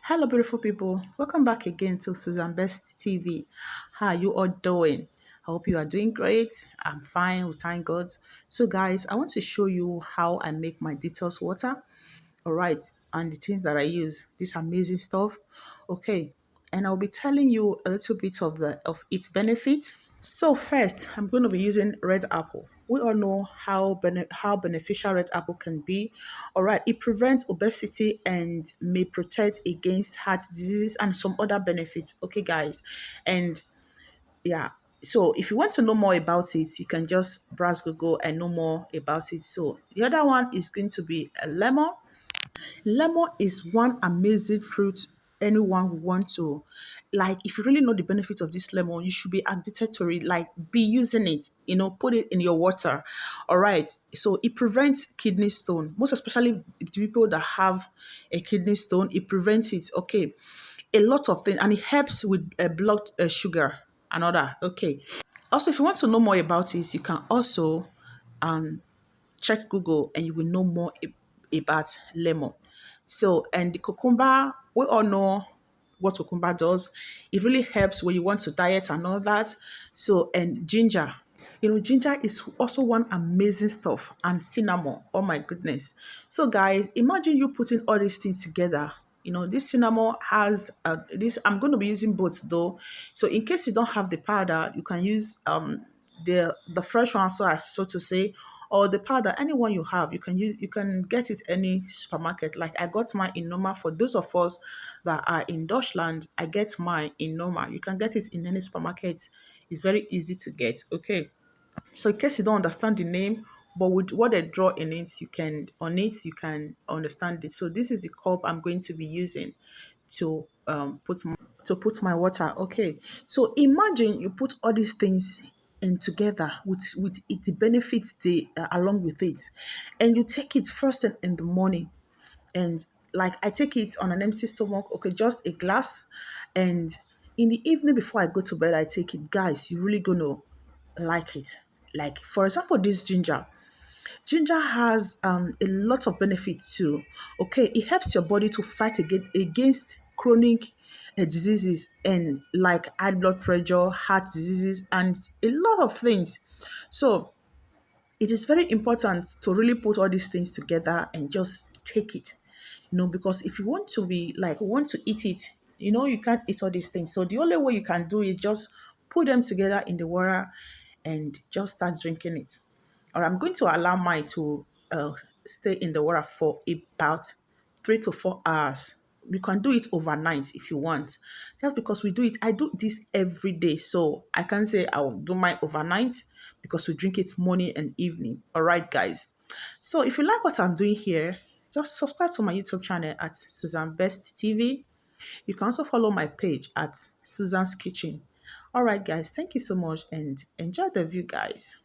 Hello, beautiful people. Welcome back again to Susan Best TV. How are you all doing? I hope you are doing great. I'm fine. We thank God. So, guys, I want to show you how I make my detox water. All right, and the things that I use. This amazing stuff. Okay, and I'll be telling you a little bit of its benefits. So first, I'm going to be using red apple. We all know how beneficial red apple can be. All right, it prevents obesity and may protect against heart diseases and some other benefits. Okay, guys, and yeah. So if you want to know more about it, you can just browse Google and know more about it. So the other one is going to be a lemon. Lemon is one amazing fruit anyone would want to like. If you really know the benefit of this lemon, you should be addicted to it, like be using it, put it in your water. All right, so it prevents kidney stone, most especially the people that have a kidney stone. It prevents it. Okay, a lot of things, and it helps with blood sugar and other. Okay, also if you want to know more about it, you can also check Google and you will know more about lemon. So, and the cucumber, we all know what cucumber does. It really helps when you want to diet and all that. So, and ginger. Ginger is also one amazing stuff, and cinnamon. Oh my goodness. So, guys, imagine you putting all these things together. This cinnamon has this. I'm going to be using both though. So, in case you don't have the powder, you can use the fresh one, so to say, or the powder. Anyone you have, you can use. You can get it any supermarket. Like I got mine in Noma. For those of us that are in Deutschland, I get mine in Noma. You can get it in any supermarket. It's very easy to get. Okay. So in case you don't understand the name, but with what they draw in it, you can understand it. So this is the cup I'm going to be using to put my water. Okay. So imagine you put all these things in together with it, the benefits they along with it, and you take it first thing in the morning, and like I take it on an empty stomach. Okay, just a glass, and in the evening before I go to bed, I take it. Guys, you're really gonna like it. Like for example, this ginger. Ginger has a lot of benefit too. Okay, it helps your body to fight against chronic diseases and like high blood pressure, heart diseases, and a lot of things. So it is very important to really put all these things together and just take it. Because if you want to be like want to eat it, you can't eat all these things. So the only way you can do it, just put them together in the water and just start drinking it. Or I'm going to allow mine to stay in the water for about 3 to 4 hours. You can do it overnight if you want. Just because I do this every day. So I can't say I will do mine overnight because we drink it morning and evening. All right, guys. So if you like what I'm doing here, just subscribe to my YouTube channel at Susan Best TV. You can also follow my page at Susan's Kitchen. All right, guys. Thank you so much and enjoy the view, guys.